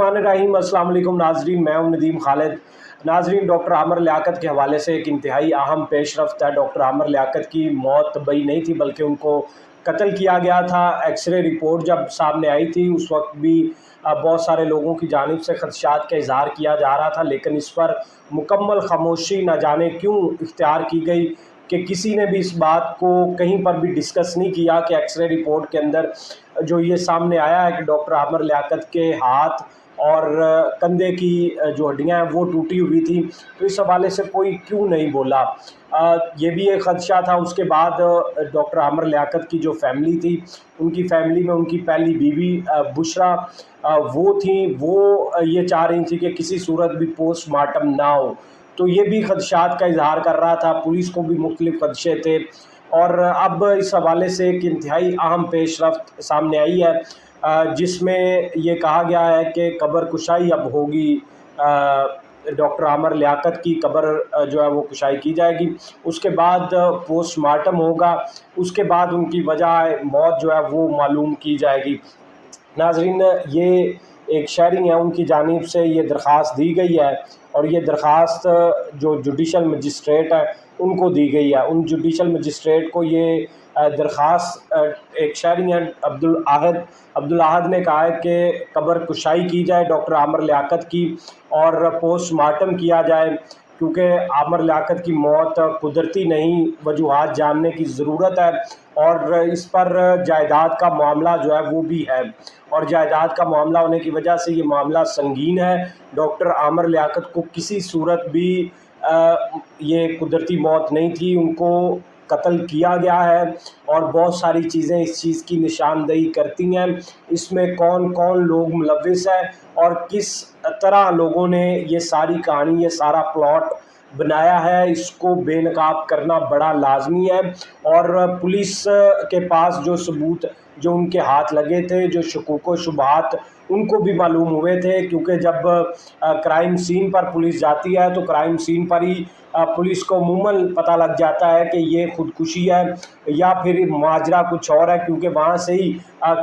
रहीम अस्सलाम वालेकुम नाजरीन, मैं हूं नदीम खालिद। नाजरीन, डॉक्टर आमिर लियाकत के हवाले से एक इंतहाई अहम पेशरफ्त है। डॉक्टर आमिर लियाकत की मौत तबई नहीं थी बल्कि उनको कत्ल किया गया था। एक्सरे रिपोर्ट जब सामने आई थी उस वक्त भी बहुत सारे लोगों की जानिब से खदशात का इजहार किया जा रहा था, लेकिन इस पर मुकम्मल खामोशी न जाने क्यों इख्तियार की गई कि किसी ने भी इस बात को कहीं पर भी डिस्कस नहीं किया कि एक्सरे रिपोर्ट के अंदर जो ये सामने आया है कि डॉक्टर आमिर लियाकत के हाथ और कंधे की जो हड्डियां हैं वो टूटी हुई थी। तो इस हवाले से कोई क्यों नहीं बोला। ये भी एक ख़दशा था। उसके बाद डॉक्टर आमिर लियाकत की जो फैमिली थी, उनकी फैमिली में उनकी पहली बीवी बुशरा वो थी, वो ये चाह रही थी कि किसी सूरत भी पोस्टमार्टम ना हो। तो ये भी खदशात का इजहार कर रहा था, पुलिस को भी मुख्तलिफ खदशे थे। और अब इस हवाले से एक इंतहाई अहम पेशरफ्त सामने आई है जिसमें ये कहा गया है कि कब्र कुशाई अब होगी। डॉक्टर आमिर लियाकत की कब्र जो है वो कुशाई की जाएगी, उसके बाद पोस्टमार्टम होगा, उसके बाद उनकी वजह मौत जो है वो मालूम की जाएगी। नाजरीन, ये एक शहरी हैं, उनकी जानिब से ये दरख्वास्त दी गई है और ये दरख्वास्त जो जुडिशल मजिस्ट्रेट है उनको दी गई है। उन जुडिशल मजिस्ट्रेट को ये दरख्वास्त एक शहरी हैं अब्दुल अहद ने कहा है कि कब्र कुशाई की जाए डॉक्टर आमिर लियाकत की और पोस्टमार्टम किया जाए, क्योंकि आमिर लियाकत की मौत कुदरती नहीं, वजूहात जानने की ज़रूरत है। और इस पर जायदाद का मामला जो है वो भी है, और जायदाद का मामला होने की वजह से ये मामला संगीन है। डॉक्टर आमिर लियाकत को किसी सूरत भी ये कुदरती मौत नहीं थी, उनको कत्ल किया गया है। और बहुत सारी चीज़ें इस चीज़ की निशानदेही करती हैं, इसमें कौन कौन लोग मुलव्विस हैं और किस तरह लोगों ने ये सारी कहानी, ये सारा प्लॉट बनाया है, इसको बेनकाब करना बड़ा लाजमी है। और पुलिस के पास जो सबूत जो उनके हाथ लगे थे, जो शकूक व शुबहात उनको भी मालूम हुए थे, क्योंकि जब क्राइम सीन पर पुलिस जाती है तो क्राइम सीन पर ही पुलिस को अमूमन पता लग जाता है कि ये खुदकुशी है या फिर माजरा कुछ और है, क्योंकि वहाँ से ही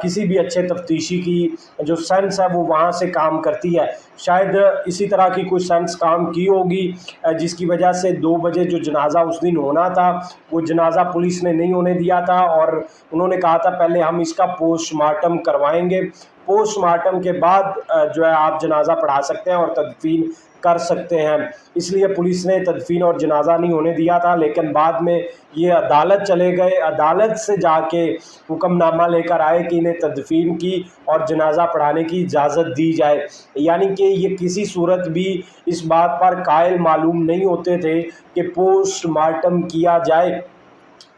किसी भी अच्छे तफ्तीशी की जो सेंस है वो वहाँ से काम करती है। शायद इसी तरह की कुछ सेंस काम की होगी जिसकी वजह से 2 बजे जो जनाजा उस दिन होना था वो जनाजा पुलिस ने नहीं होने दिया था, और उन्होंने कहा था पहले हम इसका पोस्टमार्टम करवाएंगे, पोस्टमार्टम के बाद जो है आप जनाजा पढ़ा सकते हैं और तदफीन कर सकते हैं। इसलिए पुलिस ने तदफीन और जनाजा नहीं होने दिया था, लेकिन बाद में ये अदालत चले गए, अदालत से जाके हुक्मनामा लेकर आए कि इन्हें तदफीन की और जनाजा पढ़ाने की इजाज़त दी जाए। यानी कि ये किसी सूरत भी इस बात पर कायल मालूम नहीं होते थे कि पोस्टमार्टम किया जाए।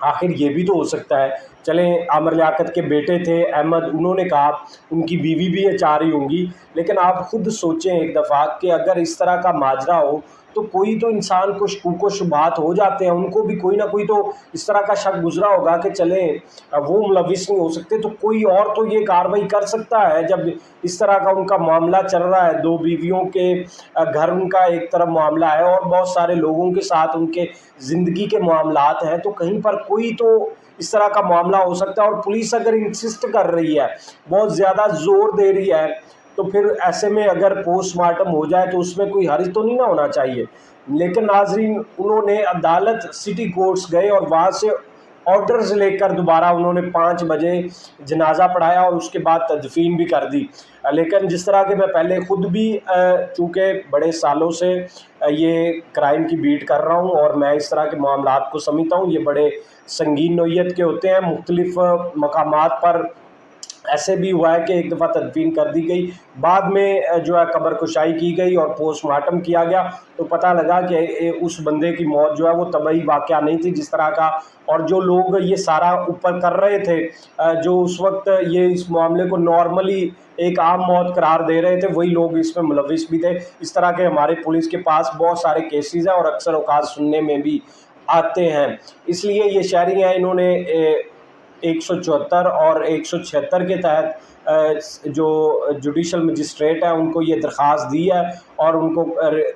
आखिर ये भी तो हो सकता है, चलें आमिर लियाकत के बेटे थे अहमद, उन्होंने कहा, उनकी बीवी भी ये चाह रही होंगी, लेकिन आप खुद सोचें एक दफ़ा कि अगर इस तरह का माजरा हो तो कोई तो इंसान को शकूक व शुबहात हो जाते हैं, उनको भी कोई ना कोई तो इस तरह का शक गुजरा होगा कि चलें वो मुलविस नहीं हो सकते तो कोई और तो ये कार्रवाई कर सकता है। जब इस तरह का उनका मामला चल रहा है, 2 बीवियों के घर उनका एक तरफ मामला है और बहुत सारे लोगों के साथ उनके ज़िंदगी के मामलात हैं, तो कहीं पर कोई तो इस तरह का मामला हो सकता है। और पुलिस अगर इंसिस्ट कर रही है, बहुत ज़्यादा ज़ोर दे रही है, तो फिर ऐसे में अगर पोस्टमार्टम हो जाए तो उसमें कोई हर्ज तो नहीं ना होना चाहिए। लेकिन नाजरीन, उन्होंने अदालत सिटी कोर्ट्स गए और वहाँ से ऑर्डर्स लेकर दोबारा उन्होंने 5 बजे जनाजा पढ़ाया और उसके बाद तदफीन भी कर दी। लेकिन जिस तरह के मैं पहले ख़ुद भी चूँकि बड़े सालों से ये क्राइम की बीट कर रहा हूँ और मैं इस तरह के मामलात को समझता हूँ, ये बड़े संगीन नोयत के होते हैं। मुख्तलिफ़ मकामात पर ऐसे भी हुआ है कि एक दफ़ा तदफीन कर दी गई, बाद में जो है कब्र कुशाई की गई और पोस्टमार्टम किया गया, तो पता लगा कि उस बंदे की मौत जो है वो तबई वाक़या नहीं थी जिस तरह का। और जो लोग ये सारा ऊपर कर रहे थे, जो उस वक्त ये इस मामले को नॉर्मली एक आम मौत करार दे रहे थे, वही लोग इसमें मुलविस भी थे। इस तरह के हमारे पुलिस के पास बहुत सारे केसेस हैं और अक्सर औकात सुनने में भी आते हैं। इसलिए ये शहरी हैं, इन्होंने 174 और 176 के तहत जो जुडिशल मजिस्ट्रेट है उनको ये दरख्वास्त दी है और उनको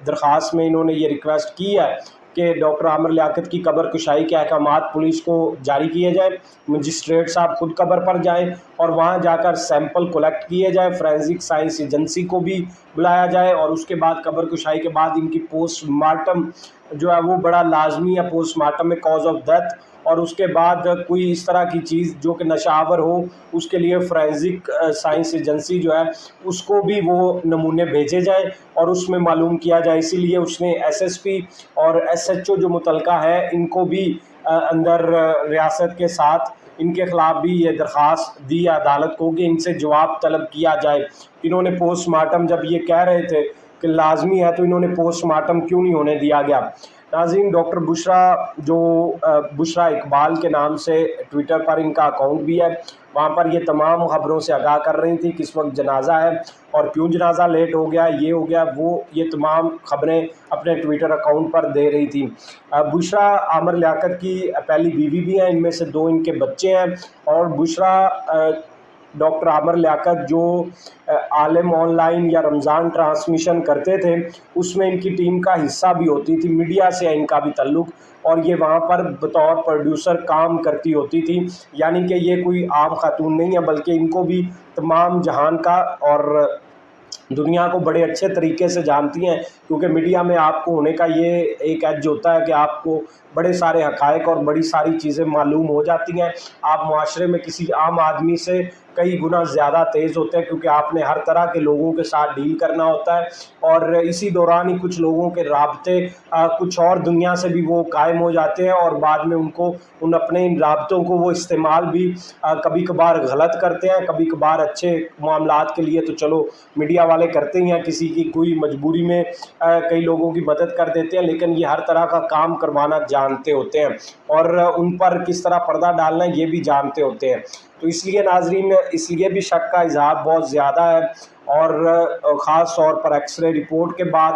दरख्वास्त में इन्होंने ये रिक्वेस्ट की है کہ ڈاکٹر عامر لیاقت کی قبر کشائی کے احکامات پولیس کو جاری کیے جائیں، مجسٹریٹ صاحب خود قبر پر جائیں اور وہاں جا کر سیمپل کلیکٹ کیے جائیں، فورینسک سائنس ایجنسی کو بھی بلایا جائے، اور اس کے بعد قبر کشائی کے بعد ان کی پوسٹ مارٹم جو ہے وہ بڑا لازمی ہے، پوسٹ مارٹم میں کاز آف ڈیتھ، اور اس کے بعد کوئی اس طرح کی چیز جو کہ نشہ آور ہو اس کے لیے فورینسک سائنس ایجنسی جو ہے اس کو بھی وہ نمونے بھیجے جائیں اور اس میں معلوم کیا جائے۔ اسی لیے اس نے ایس ایس پی اور ایس ایچ او جو متعلقہ ہے ان کو بھی اندر ریاست کے ساتھ ان کے خلاف بھی یہ درخواست دی عدالت کو کہ ان سے جواب طلب کیا جائے۔ انہوں نے پوسٹ مارٹم جب یہ کہہ رہے تھے کہ لازمی ہے تو انہوں نے پوسٹ مارٹم کیوں نہیں ہونے دیا گیا؟ ناظرین، ڈاکٹر بشرا جو بشرا اقبال کے نام سے ٹویٹر پر ان کا اکاؤنٹ بھی ہے، وہاں پر یہ تمام خبروں سے آگاہ کر رہی تھی کس وقت جنازہ ہے اور کیوں جنازہ لیٹ ہو گیا، یہ ہو گیا وہ، یہ تمام خبریں اپنے ٹویٹر اکاؤنٹ پر دے رہی تھی۔ بشرا عامر لیاقت کی پہلی بیوی بھی ہیں، ان میں سے 2 ان کے بچے ہیں، اور بشرا ڈاکٹر عامر لیاقت جو عالم آن لائن یا رمضان ٹرانسمیشن کرتے تھے اس میں ان کی ٹیم کا حصہ بھی ہوتی تھی، میڈیا سے ان کا بھی تعلق، اور یہ وہاں پر بطور پروڈیوسر کام کرتی ہوتی تھی، یعنی کہ یہ کوئی عام خاتون نہیں ہے بلکہ ان کو بھی تمام جہان کا اور دنیا کو بڑے اچھے طریقے سے جانتی ہیں، کیونکہ میڈیا میں آپ کو ہونے کا یہ ایک ایج ہوتا ہے کہ آپ کو بڑے سارے حقائق اور بڑی ساری چیزیں معلوم ہو جاتی ہیں، آپ معاشرے میں کسی عام آدمی سے کئی گنا زیادہ تیز ہوتے ہیں کیونکہ آپ نے ہر طرح کے لوگوں کے ساتھ ڈیل کرنا ہوتا ہے، اور اسی دوران ہی کچھ لوگوں کے رابطے کچھ اور دنیا سے بھی وہ قائم ہو جاتے ہیں، اور بعد میں ان کو ان اپنے ان رابطوں کو وہ استعمال بھی کبھی کبھار غلط کرتے ہیں، کبھی کبھار اچھے معاملات کے لیے تو چلو میڈیا والے کرتے ہی ہیں، کسی کی کوئی مجبوری میں کئی لوگوں کی مدد کر دیتے ہیں، لیکن یہ ہر طرح کا کام کروانا جانتے ہوتے ہیں اور ان پر کس طرح پردہ ڈالنا ہے یہ بھی جانتے ہوتے ہیں۔ تو اس لیے ناظرین، اس لیے بھی شک کا اظہار بہت زیادہ ہے، اور خاص طور پر ایکس رے رپورٹ کے بعد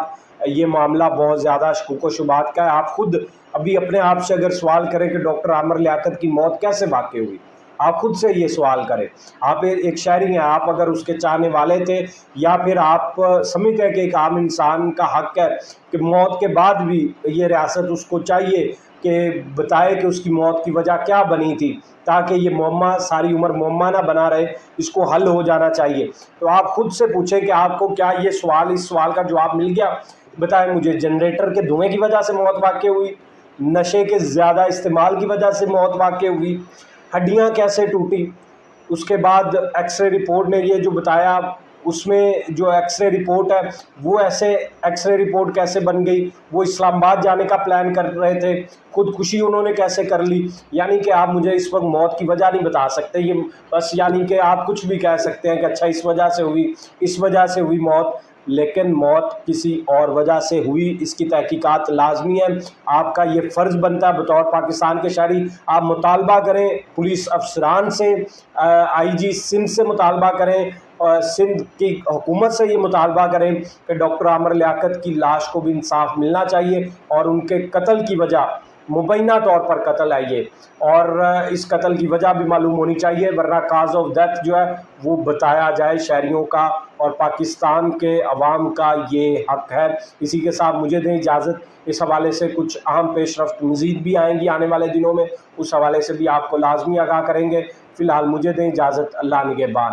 یہ معاملہ بہت زیادہ شکوک و شبہات کا ہے۔ آپ خود ابھی اپنے آپ سے اگر سوال کریں کہ ڈاکٹر عامر لیاقت کی موت کیسے واقع ہوئی، آپ خود سے یہ سوال کریں۔ آپ ایک شہری ہیں، آپ اگر اس کے چاہنے والے تھے یا پھر آپ سمجھتے ہیں کہ ایک عام انسان کا حق ہے کہ موت کے بعد بھی یہ ریاست اس کو چاہیے کہ بتائے کہ اس کی موت کی وجہ کیا بنی تھی، تاکہ یہ معمہ ساری عمر معمہ نہ بنا رہے، اس کو حل ہو جانا چاہیے۔ تو آپ خود سے پوچھیں کہ آپ کو کیا یہ سوال، اس سوال کا جواب مل گیا؟ بتائیں مجھے، جنریٹر کے دھوئیں کی وجہ سے موت واقع ہوئی، نشے کے زیادہ استعمال کی وجہ سے موت واقع ہوئی، ہڈیاں کیسے ٹوٹی؟ اس کے بعد ایکس رے رپورٹ نے یہ جو بتایا، اس میں جو ایکس رے رپورٹ ہے وہ ایسے ایکس رے رپورٹ کیسے بن گئی؟ وہ اسلام آباد جانے کا پلان کر رہے تھے، خودکشی انہوں نے کیسے کر لی؟ یعنی کہ آپ مجھے اس وقت موت کی وجہ نہیں بتا سکتے، یہ بس یعنی کہ آپ کچھ بھی کہہ سکتے ہیں کہ اچھا اس وجہ سے ہوئی، اس وجہ سے ہوئی موت، لیکن موت کسی اور وجہ سے ہوئی، اس کی تحقیقات لازمی ہے۔ آپ کا یہ فرض بنتا ہے بطور پاکستان کے شہری، آپ مطالبہ کریں پولیس افسران سے، آئی جی سندھ سے مطالبہ کریں، اور سندھ کی حکومت سے یہ مطالبہ کریں کہ ڈاکٹر عامر لیاقت کی لاش کو بھی انصاف ملنا چاہیے، اور ان کے قتل کی وجہ، مبینہ طور پر قتل ہے یہ، اور اس قتل کی وجہ بھی معلوم ہونی چاہیے، ورنہ کاز آف ڈیتھ جو ہے وہ بتایا جائے شہریوں کا اور پاکستان کے عوام کا یہ حق ہے۔ اسی کے ساتھ مجھے دیں اجازت، اس حوالے سے کچھ اہم پیش رفت مزید بھی آئیں گی آنے والے دنوں میں، اس حوالے سے بھی آپ کو لازمی آگاہ کریں گے۔ فی الحال مجھے دیں اجازت، اللہ نگہبان۔